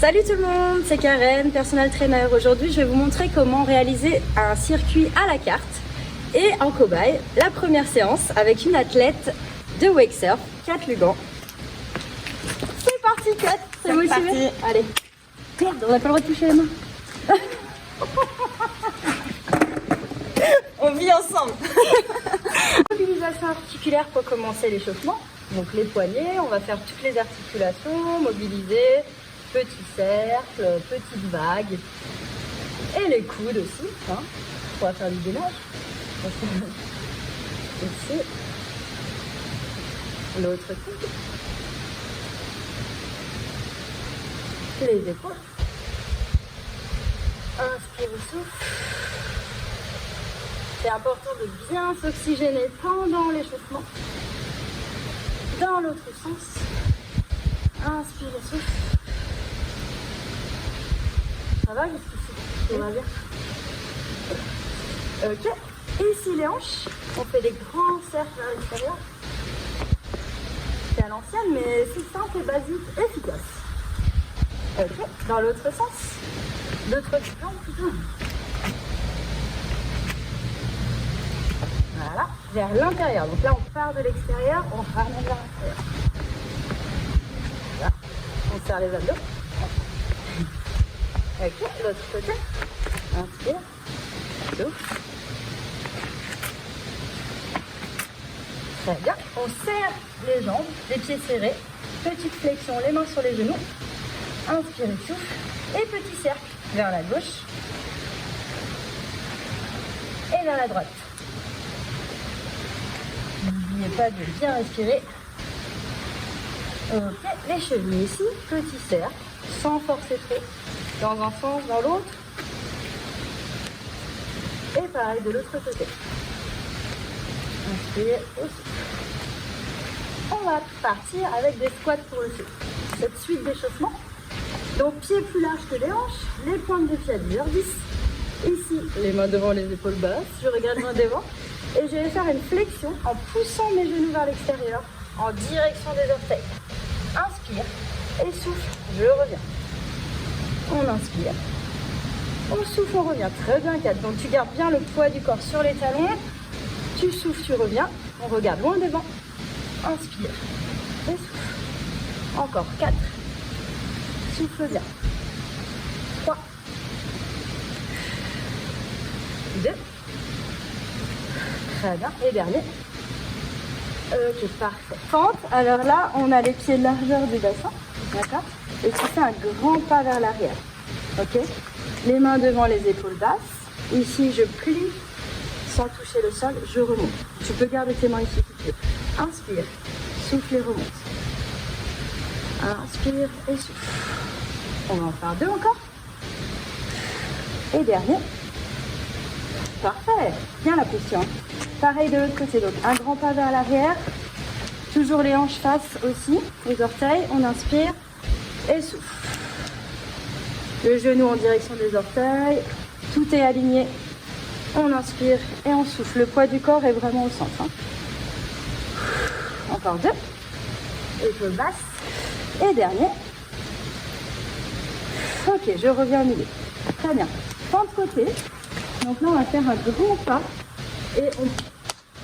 Salut tout le monde, c'est Karen, personal trainer. Aujourd'hui, je vais vous montrer comment réaliser un circuit à la carte et en cobaye. La première séance avec une athlète de wake surf, Kat Lugan. C'est parti Kat, c'est motivé? Allez, merde, on n'a pas le droit de toucher les mains. On vit ensemble. Mobilisation articulaire pour commencer l'échauffement. Donc les poignets, on va faire toutes les articulations, mobiliser, petit cercle, petite vague. Et les coudes aussi, hein, on va faire du gainage. Ici, l'autre coude. Les épaules. Inspire et souffle. C'est important de bien s'oxygéner pendant l'échauffement. Dans l'autre sens. Inspire et souffle. Ça va jusqu'ici? Tout va bien? Ok. Ici les hanches. On fait des grands cercles vers l'extérieur. C'est à l'ancienne, mais c'est simple et basique, efficace. Ok. Dans l'autre sens. L'autre plan plutôt. Voilà, vers l'intérieur. Donc là, on part de l'extérieur, on ramène vers l'intérieur. Voilà, on serre les abdos. Ok, l'autre côté. Inspire, souffle. Très bien. On serre les jambes, les pieds serrés. Petite flexion, les mains sur les genoux. Inspire et souffle. Et petit cercle vers la gauche. Et vers la droite. N'oubliez pas de bien respirer. Ok, les chevilles ici, petit cercle, sans forcer trop, dans un sens, dans l'autre. Et pareil de l'autre côté. Inspire aussi. On va partir avec des squats pour le pied. Cette suite d'échauffement. Donc pieds plus larges que les hanches, les pointes de pied à 10h10. Ici, les mains devant, les épaules basses. Je regarde loin devant. Et je vais faire une flexion en poussant mes genoux vers l'extérieur, en direction des orteils. Inspire et souffle, je reviens. On inspire, on souffle, on revient. Très bien, Kat. Donc tu gardes bien le poids du corps sur les talons. Tu souffles, tu reviens. On regarde loin devant. Inspire et souffle. Encore 4. Souffle bien. 3. 2. Très bien. Et dernier. Ok, parfait. Fente. Alors là, on a les pieds de largeur du bassin. D'accord? Et tu fais un grand pas vers l'arrière. Ok? Les mains devant les épaules basses. Ici, je plie sans toucher le sol. Je remonte. Tu peux garder tes mains ici si tu veux. Inspire. Souffle et remonte. Inspire et souffle. On va en faire 2 encore. Et dernier. Parfait. Bien la position. Pareil de l'autre côté, donc un grand pas vers l'arrière, toujours les hanches face aussi, les orteils, on inspire et souffle. Le genou en direction des orteils, tout est aligné, on inspire et on souffle. Le poids du corps est vraiment au centre. Hein. Encore 2, épaules basses et dernier. Ok, je reviens au milieu. Très bien. Pente côté, donc là on va faire un grand pas et on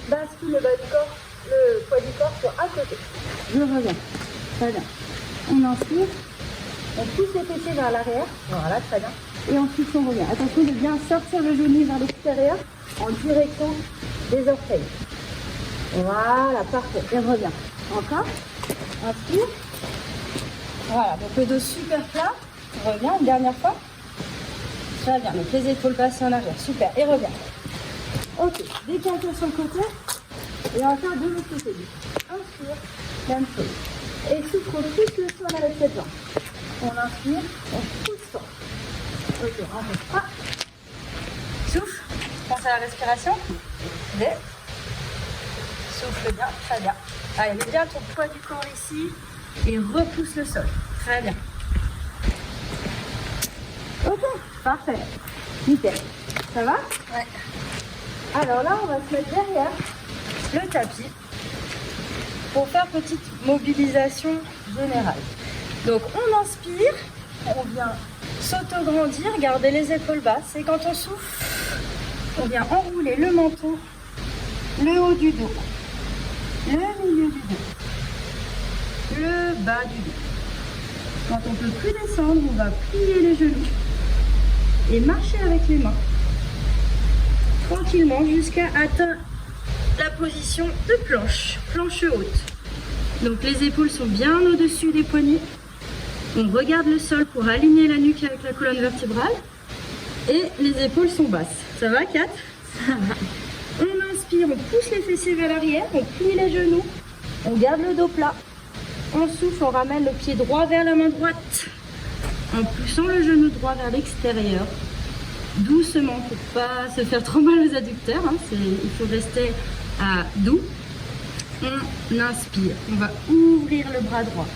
bascule le bas du corps, le poids du corps sur un côté. Je reviens. Très bien. On inspire. On pousse les fessiers vers l'arrière. Voilà, très bien. Et ensuite on revient. Attention de bien sortir le genou vers l'extérieur en direction des orteils. Voilà, parfait. Et revient. Encore. Inspire. Voilà, donc le dos super plat. Reviens, une dernière fois. Très bien. Donc les épaules passées en arrière. Super. Et reviens. Ok, décalquer sur le côté et on va faire de l'autre côté. Inspire, même chose. Et souffle, on pousse le sol avec cette jambe. On inspire, on pousse fort. Ok, on fait pas. Souffle, pense à la respiration. Et souffle bien, très bien. Allez, mets bien ton poids du corps ici et repousse le sol. Très bien. Ok, parfait. Nickel. Ça va? Ouais. Alors là, on va se mettre derrière le tapis pour faire petite mobilisation générale. Donc on inspire on vient s'auto-grandir, garder les épaules basses. Et quand on souffle, on vient enrouler le menton, le haut du dos, le milieu du dos, le bas du dos. Quand on ne peut plus descendre, on va plier les genoux et marcher avec les mains tranquillement jusqu'à atteindre la position de planche, planche haute. Donc les épaules sont bien au-dessus des poignets. On regarde le sol pour aligner la nuque avec la colonne vertébrale. Et les épaules sont basses. Ça va, Kat? Ça va. On inspire, on pousse les fessiers vers l'arrière, on plie les genoux, on garde le dos plat. On souffle, on ramène le pied droit vers la main droite, en poussant le genou droit vers l'extérieur. Doucement, pour pas se faire trop mal aux adducteurs. Hein. Il faut rester doux. On inspire, on va ouvrir le bras droit.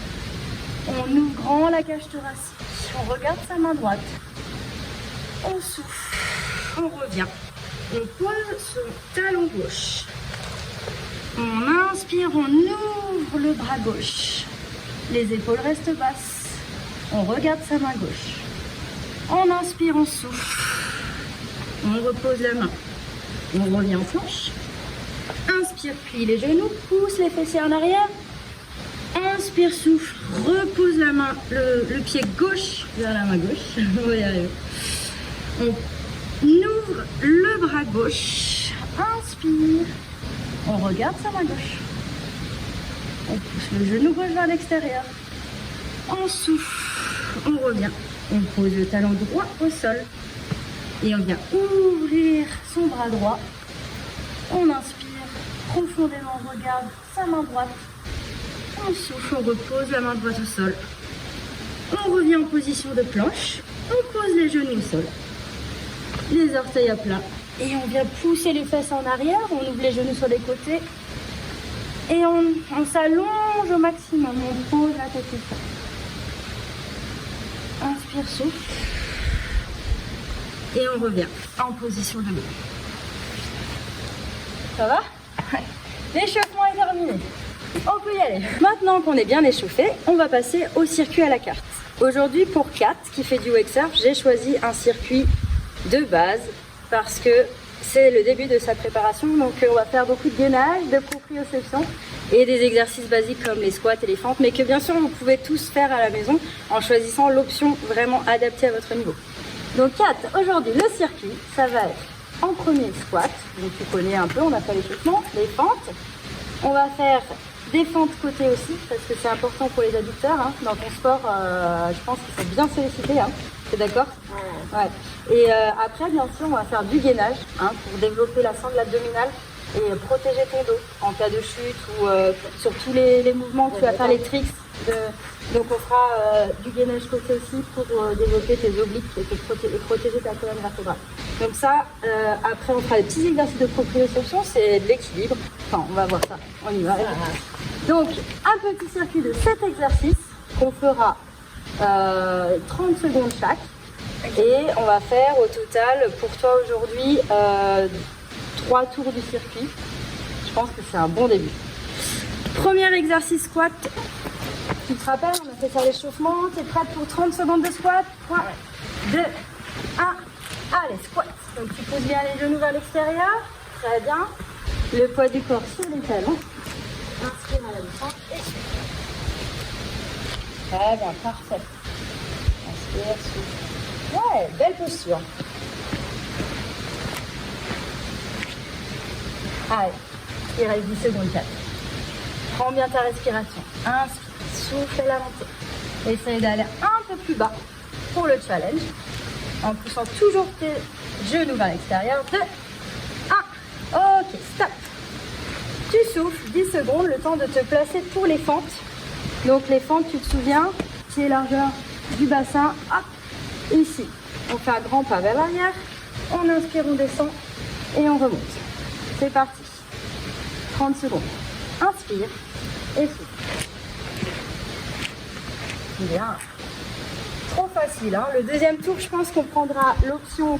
On ouvre grand la cage thoracique, on regarde sa main droite. On souffle, on revient. On pose son talon gauche. On inspire, on ouvre le bras gauche. Les épaules restent basses. On regarde sa main gauche. On inspire, on souffle. On repose la main. On revient en planche. Inspire, plie les genoux, pousse les fessiers en arrière. Inspire, souffle, repose la main, le pied gauche vers la main gauche. On va y arriver. On ouvre le bras gauche. Inspire. On regarde sa main gauche. On pousse le genou gauche vers l'extérieur. On souffle. On revient. On pose le talon droit au sol. Et on vient ouvrir son bras droit. On inspire profondément, on regarde sa main droite. On souffle, on repose la main droite au sol. On revient en position de planche. On pose les genoux au sol. Les orteils à plat. Et on vient pousser les fesses en arrière. On ouvre les genoux sur les côtés. Et on s'allonge au maximum. On pose la tête au sol. Inspire, souffle. Et on revient en position de dos. Ça va? L'échauffement est terminé. On peut y aller. Maintenant qu'on est bien échauffé, on va passer au circuit à la carte. Aujourd'hui, pour Kat, qui fait du wake surf, j'ai choisi un circuit de base parce que c'est le début de sa préparation. Donc, on va faire beaucoup de gainage, de proprioception et des exercices basiques comme les squats et les fentes, mais que bien sûr, vous pouvez tous faire à la maison en choisissant l'option vraiment adaptée à votre niveau. Donc, Kat, aujourd'hui, le circuit, ça va être en premier squat. Donc, tu connais un peu, on a fait l'échauffement, les fentes. On va faire des fentes côté aussi, parce que c'est important pour les adducteurs. Hein. Dans ton sport, je pense qu'il faut bien solliciter. Hein. T'es d'accord? Ouais. Et après, bien sûr, on va faire du gainage hein, pour développer la sangle abdominale et protéger ton dos en cas de chute ou sur tous les mouvements que tu vas faire, les tricks. Donc, on fera du gainage côté aussi pour développer tes obliques et protéger ta colonne vertébrale. Donc ça, après, on fera des petits exercices de proprioception, c'est de l'équilibre. Enfin, on va voir ça. On y va. Donc, un petit circuit de 7 exercices qu'on fera 30 secondes chaque. Et on va faire au total, pour toi aujourd'hui, 3 tours du circuit. Je pense que c'est un bon début. Premier exercice squat. Tu te rappelles, on a fait ça l'échauffement. Tu es prête pour 30 secondes de squat? 3, 2, 1. Allez, squat. Donc tu pousses bien les genoux vers l'extérieur. Très bien. Le poids du corps sur les talons. Inspire à la descente et souffle. Très bien, parfait. Inspire, souffle. Ouais, belle posture. Allez, il reste 10 secondes, 4. Prends bien ta respiration. Inspire, souffle à la montée. Essaye d'aller un peu plus bas pour le challenge. En poussant toujours tes genoux vers l'extérieur. 2, 1. Ok, stop. Tu souffles 10 secondes, le temps de te placer pour les fentes. Donc les fentes, tu te souviens, pied largeur du bassin. Hop, ici. On fait un grand pas vers l'arrière. On inspire, on descend et on remonte. C'est parti. 30 secondes. Inspire et souffle. Bien. Trop facile. Hein. Le deuxième tour, je pense qu'on prendra l'option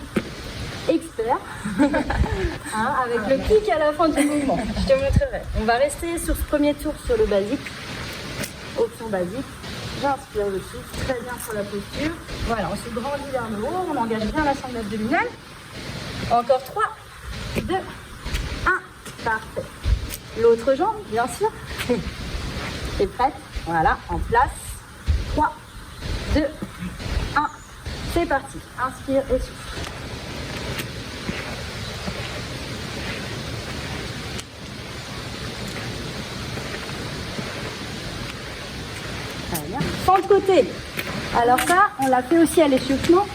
expert. Hein, avec le kick à la fin du mouvement. Je te montrerai. On va rester sur ce premier tour sur le basique. Option basique. J'inspire le souffle, très bien sur la posture. Voilà, on se grandit vers le haut, on engage bien la sangle abdominale. Encore 3, 2, 1, parfait. L'autre jambe, bien sûr. T'es prête? Voilà, en place. 3, 2, 1, c'est parti. Inspire et souffle. Très bien. Sans le côté. Alors ça, on l'a fait aussi à l'échauffement.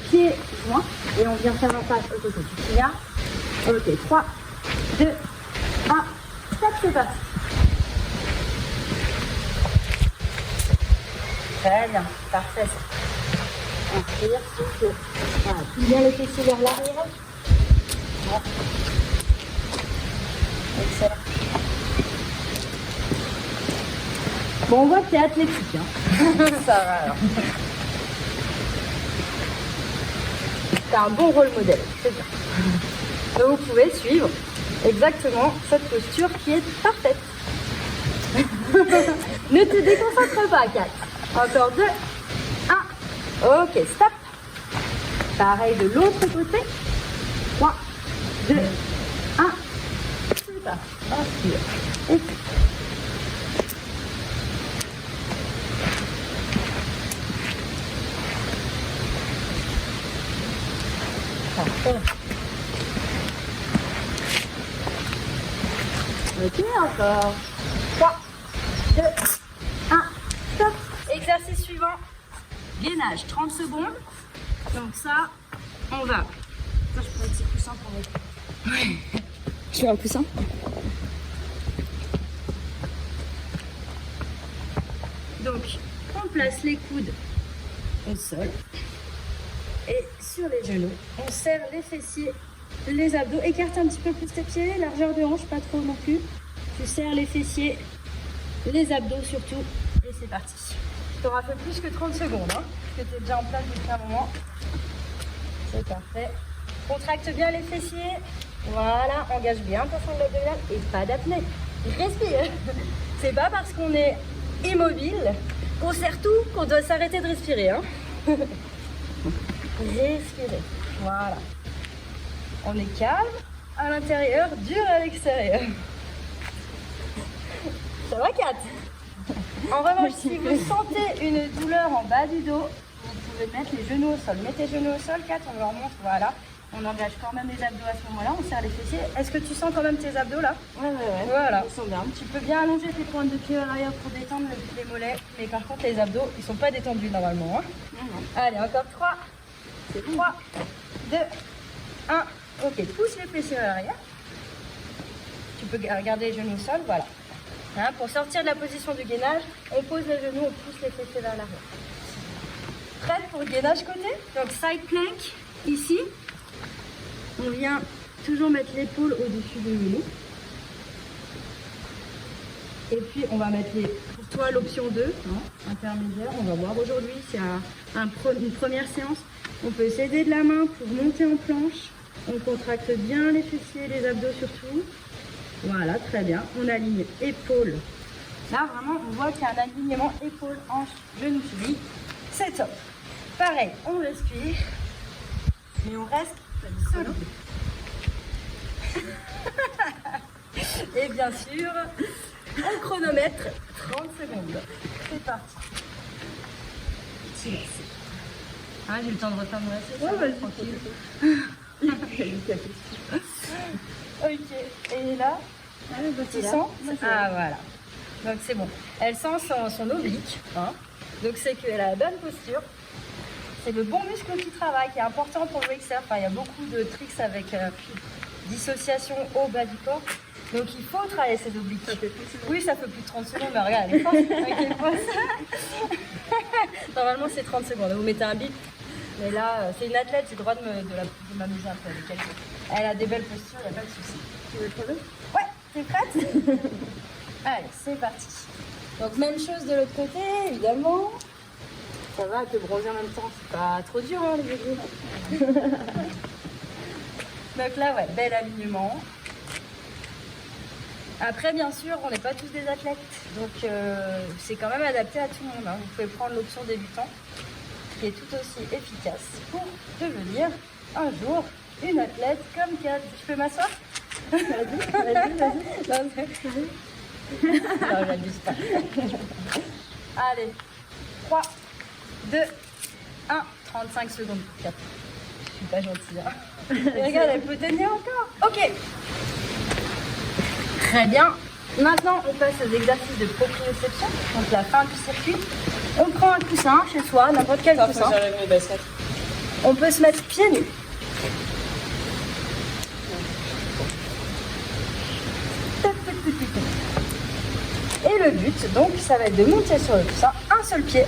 Pieds joints. Et on vient faire un pas au côté. Tu viens. Ok, 3, 2, 1, stop, c'est parti. Très bien, parfait. Inspire, souffle. Voilà, plie bien les fessiers vers l'arrière. Voilà. Excellent. Bon, on voit que tu es athlétique. Hein. Ça va alors. Tu as un bon rôle modèle, c'est bien. Donc vous pouvez suivre exactement cette posture qui est parfaite. Ne te déconcentre pas, 4. Encore 2, 1. Ok, stop. Pareil de l'autre côté. 3, 2, 1. C'est parti. Inspire. Et puis. Parfait. Ok, encore. 3, 2, 1. Stop. Exercice suivant. Gainage, 30 secondes. Donc ça, on va. Ça, je peux mettre ces coussins pour mettre. Ouais. Tu veux un coussin? Donc, on place les coudes au sol. Et sur les genoux, on serre les fessiers, les abdos. Écarte un petit peu plus tes pieds, largeur de hanche, pas trop non plus. Tu serres les fessiers, les abdos surtout. Et c'est parti. Tu auras fait plus que 30 secondes, hein, parce que tu es déjà en place depuis un moment. C'est parfait. Contracte bien les fessiers. Voilà, engage bien ta sangle abdominale et pas d'apnée. Respire. C'est pas parce qu'on est immobile qu'on serre tout qu'on doit s'arrêter de respirer. Hein. Respirez. Voilà. On est calme à l'intérieur, dur à l'extérieur. Ça va, Kat? En revanche, si vous sentez une douleur en bas du dos, vous pouvez mettre les genoux au sol. Mettez les genoux au sol, Kat, on leur montre, voilà. On engage quand même les abdos à ce moment-là, on serre les fessiers. Est-ce que tu sens quand même tes abdos là? Ouais. Voilà. Ils sont bien. Tu peux bien allonger tes pointes de pied à l'arrière pour détendre les mollets. Mais par contre, les abdos, ils sont pas détendus normalement. Hein. Allez, encore 3. C'est 3, 2, 1. Ok, pousse les fessiers à l'arrière. Tu peux garder les genoux au sol, voilà. Hein, pour sortir de la position du gainage, on pose les genoux, on pousse les fessiers vers l'arrière. Prête pour le gainage côté? Donc side plank, ici. On vient toujours mettre l'épaule au-dessus de genou. Et puis on va mettre pour toi l'option 2, hein, intermédiaire. On va voir aujourd'hui, c'est une première séance. On peut s'aider de la main pour monter en planche. On contracte bien les fessiers, les abdos surtout. Voilà, très bien. On aligne épaule. Là, vraiment, on voit qu'il y a un alignement épaule, hanche, genou, cheville. C'est top. Pareil, on respire. Mais on reste solide. Et bien sûr, on chronomètre 30 secondes. C'est parti. Ah, j'ai le temps de refaire mon assiette. Ouais, vas-y, tranquille. Ok, et là, tu sens? Ah, voilà. Donc c'est bon. Elle sent son oblique. Hein. Donc c'est qu'elle a la bonne posture. C'est le bon muscle qui travaille, qui est important pour le wakesurf. Enfin, il y a beaucoup de tricks avec dissociation au bas du corps. Donc il faut travailler ses obliques. Ça fait oui, ça fait plus de 30 secondes. Mais regarde, elle est forte avec les poisses. Normalement, c'est 30 secondes. Vous mettez un bip. Mais là, c'est une athlète, j'ai le droit de m'amuser un peu avec elle. Elle a des belles postures, il n'y a pas de souci. Tu veux le prendre? Ouais, t'es prête? Allez, c'est parti. Donc même chose de l'autre côté, évidemment. Ça va, te bronzer en même temps, c'est pas trop dur, hein, les bébés. Donc là, ouais, bel alignement. Après, bien sûr, on n'est pas tous des athlètes, donc c'est quand même adapté à tout le monde. Hein. Vous pouvez prendre l'option débutant, qui est tout aussi efficace pour devenir un jour une athlète comme Kat. Je peux m'asseoir? Vas-y. Non, j'abuse pas. Allez, 3, 2, 1, 35 secondes. 4. Je suis pas gentille. Hein. Et regarde, elle peut tenir encore. Ok. Très bien. Maintenant, on passe aux exercices de proprioception, donc la fin du circuit. On prend un coussin chez soi, n'importe quel coussin. On peut se mettre pieds nus. Et le but, donc, ça va être de monter sur le coussin, un seul pied,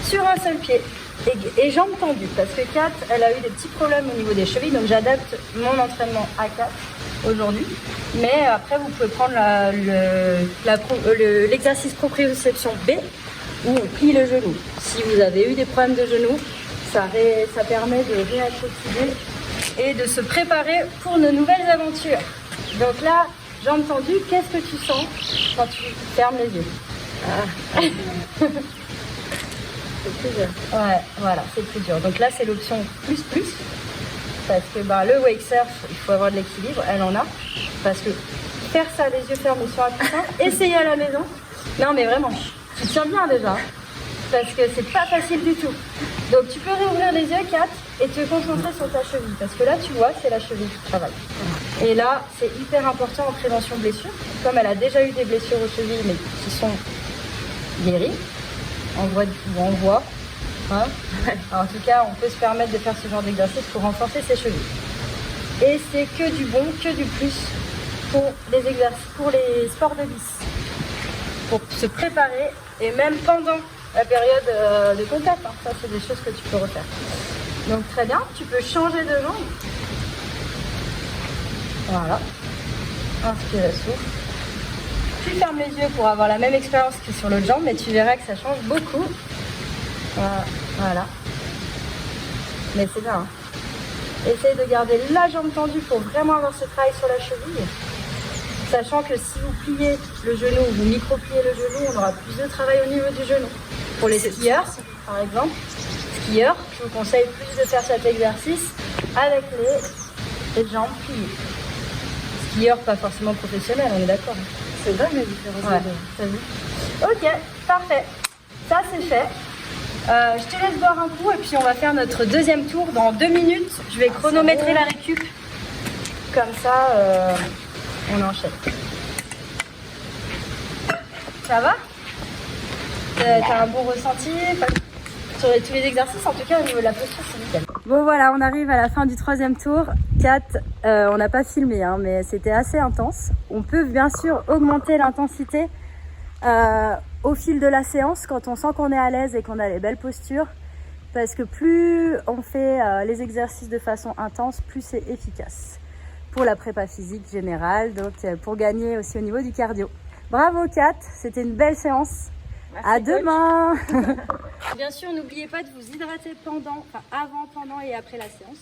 sur un seul pied, et jambes tendues. Parce que Kat, elle a eu des petits problèmes au niveau des chevilles, donc j'adapte mon entraînement à Kat aujourd'hui. Mais après, vous pouvez prendre l'exercice proprioception B, où on plie le genou. Si vous avez eu des problèmes de genou, ça permet de réacclimater et de se préparer pour nos nouvelles aventures. Donc là, jambes tendues, qu'est-ce que tu sens quand tu fermes les yeux? C'est plus dur. Ouais, voilà, c'est plus dur. Donc là, c'est l'option plus. Parce que le wake surf, il faut avoir de l'équilibre, elle en a. Parce que faire ça les yeux fermés sur un coussin, essayez à la maison. Non mais vraiment, tu tiens bien déjà. Parce que c'est pas facile du tout. Donc tu peux réouvrir les yeux, Kat, et te concentrer sur ta cheville. Parce que là, tu vois, c'est la cheville qui travaille. Et là, c'est hyper important en prévention de blessures. Comme elle a déjà eu des blessures aux chevilles, mais qui sont guéries, on voit. Hein. En tout cas, on peut se permettre de faire ce genre d'exercice pour renforcer ses chevilles. Et c'est que du bon, que du plus pour les exercices, pour les sports de glisse. Pour se préparer et même pendant la période de contact. Hein. Ça, c'est des choses que tu peux refaire. Donc très bien, tu peux changer de jambe. Voilà. Inspire et souffle. Tu fermes les yeux pour avoir la même expérience que sur l'autre jambe, mais tu verras que ça change beaucoup. Voilà. Mais c'est bien. Hein. Essayez de garder la jambe tendue pour vraiment avoir ce travail sur la cheville. Sachant que si vous pliez le genou ou vous micro-pliez le genou, on aura plus de travail au niveau du genou. Pour les skieurs, par exemple, je vous conseille plus de faire cet exercice avec les jambes pliées. Skieurs, pas forcément professionnels, on est d'accord. C'est vrai, mais différence. Ouais, t'as vu. Ok, parfait. Ça, c'est fait. Je te laisse boire un coup et puis on va faire notre deuxième tour dans 2 minutes. Je vais chronométrer la récup. Comme ça, on enchaîne. Ça va? T'as un bon ressenti sur tous les exercices? En tout cas, au niveau de la posture, c'est nickel. Bon voilà, on arrive à la fin du 3e tour. Kat, on n'a pas filmé, hein, mais c'était assez intense. On peut bien sûr augmenter l'intensité au fil de la séance quand on sent qu'on est à l'aise et qu'on a les belles postures, parce que plus on fait les exercices de façon intense, plus c'est efficace pour la prépa physique générale, donc pour gagner aussi au niveau du cardio. Bravo Kat, c'était une belle séance. Merci, à demain. Bien sûr, n'oubliez pas de vous hydrater avant, pendant et après la séance.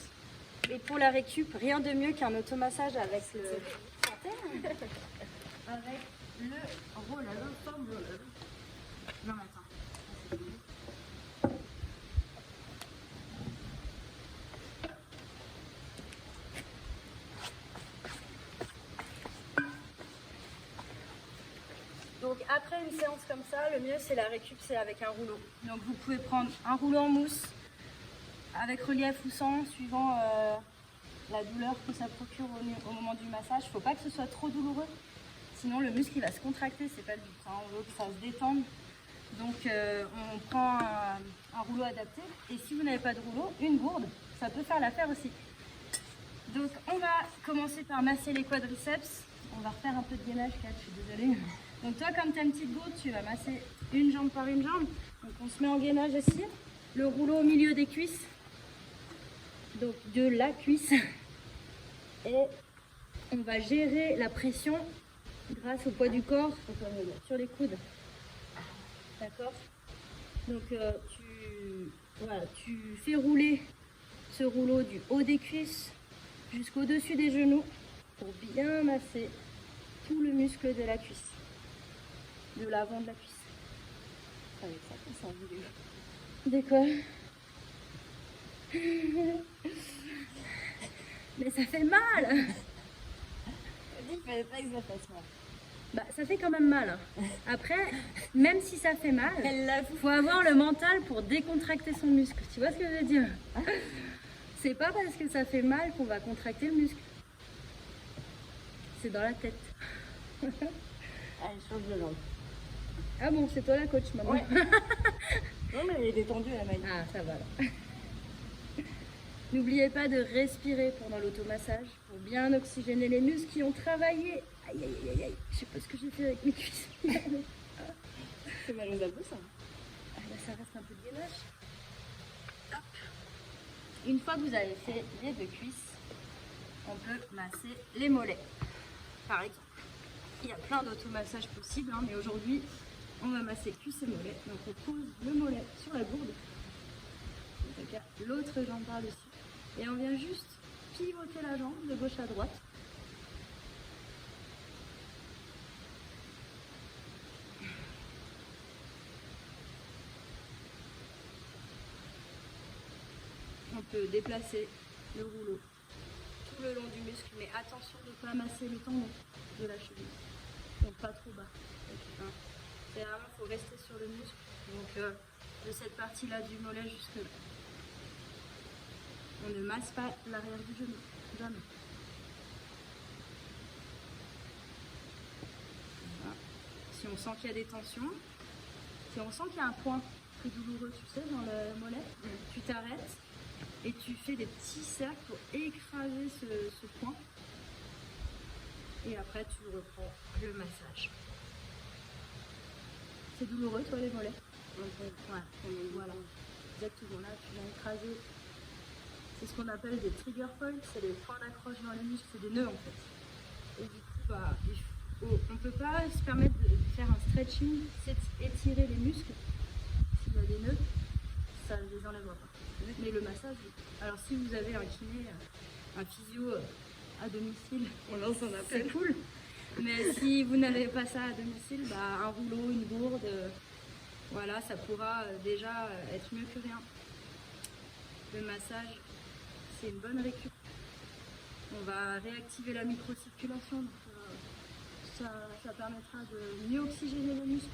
Et pour la récup, rien de mieux qu'un automassage avec le avec le roller, le foam roller. Non, attends. Donc après une séance comme ça, le mieux c'est la récup, c'est avec un rouleau. Donc vous pouvez prendre un rouleau en mousse avec relief ou sans, suivant la douleur que ça procure au moment du massage. Il ne faut pas que ce soit trop douloureux, sinon le muscle il va se contracter, c'est pas le but. Hein. On veut que ça se détende. Donc on prend un rouleau adapté. Et si vous n'avez pas de rouleau, une gourde, ça peut faire l'affaire aussi. Donc on va commencer par masser les quadriceps. On va refaire un peu de gainage, Kat, je suis désolée. Donc toi, comme tu as une petite gourde, tu vas masser une jambe par une jambe. Donc on se met en gainage ici. Le rouleau au milieu des cuisses. Donc de la cuisse. Et on va gérer la pression grâce au poids du corps sur les coudes. D'accord? Donc tu fais rouler ce rouleau du haut des cuisses jusqu'au-dessus des genoux pour bien masser tout le muscle de la cuisse, de l'avant de la cuisse. Avec ça, qu'on s'en vidéo. De quoi? Mais ça fait mal! Dis, fallait pas que ça fasse mal. Bah, ça fait quand même mal. Hein. Après, même si ça fait mal, Elle l'avoue. faut avoir le mental pour décontracter son muscle. Tu vois ce que je veux dire? C'est pas parce que ça fait mal qu'on va contracter le muscle. C'est dans la tête. Allez, change de langue. Ah bon, c'est toi la coach maintenant. Ouais. Non, mais elle est détendue, la main. Ah, ça va là. N'oubliez pas de respirer pendant l'automassage pour bien oxygéner les muscles qui ont travaillé. Aïe, aïe, aïe, aïe. Je sais pas ce que j'ai fait avec mes cuisses. C'est mal aux abdos, ça. Ah, là, ça reste un peu de gainage. Hop. Une fois que vous avez fait les deux cuisses, on peut masser les mollets. Par exemple, il y a plein d'automassages possibles, hein, mais aujourd'hui, on va masser cuisses et mollets. Donc, on pose le mollet sur la gourde. L'autre jambe par-dessus. Et on vient juste pivoter la jambe de gauche à droite. On peut déplacer le rouleau tout le long du muscle, mais attention de ne pas masser le tendon de la cheville. Donc pas trop bas. Okay. C'est vraiment, il faut rester sur le muscle. Donc de cette partie-là du mollet jusque là. On ne masse pas l'arrière du genou, jamais. Voilà. Si on sent qu'il y a des tensions, si on sent qu'il y a un point très douloureux, tu sais, dans le mollet, tu t'arrêtes et tu fais des petits cercles pour écraser ce point. Et après, tu reprends le massage. C'est douloureux, toi, les mollets? Ouais, voilà. Exactement, là, tu l'as écrasé. C'est ce qu'on appelle des trigger points, c'est les points d'accroche dans les muscles, c'est des nœuds en fait. Et du coup, bah, on ne peut pas se permettre de faire un stretching, c'est étirer les muscles. S'il y a des nœuds, ça ne les enlèvera pas. Mais le massage, oui. Alors si vous avez un kiné, un physio à domicile, On lance un appel. c'est cool. Mais si vous n'avez pas ça à domicile, bah, un rouleau, une gourde, voilà, ça pourra déjà être mieux que rien. Le massage, c'est une bonne récup. On va réactiver la microcirculation, donc ça permettra de mieux oxygéner les muscles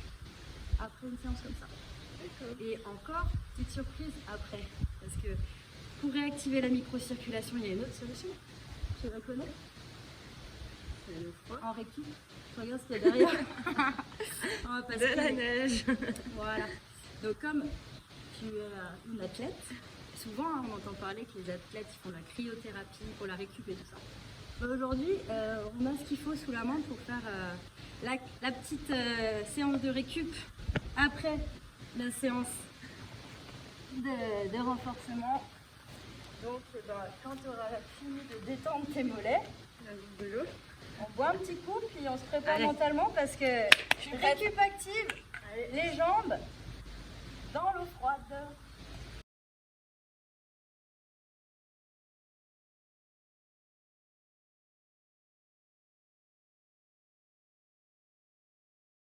après une séance comme ça. Et encore, petite surprise après, parce que pour réactiver la microcirculation, il y a une autre solution. Tu la connais? C'est le froid. En récup. Regarde ce qu'il y a derrière. On va passer De la neige. Voilà. Donc comme tu es une athlète, souvent hein, on entend parler que les athlètes ils font de la cryothérapie pour la récup et tout ça. Bah, aujourd'hui, on a ce qu'il faut sous la main pour faire la petite séance de récup après la séance de renforcement. Donc quand tu auras fini de détendre tes mollets, on boit un petit coup puis on se prépare mentalement parce que récup active, les jambes dans l'eau froide.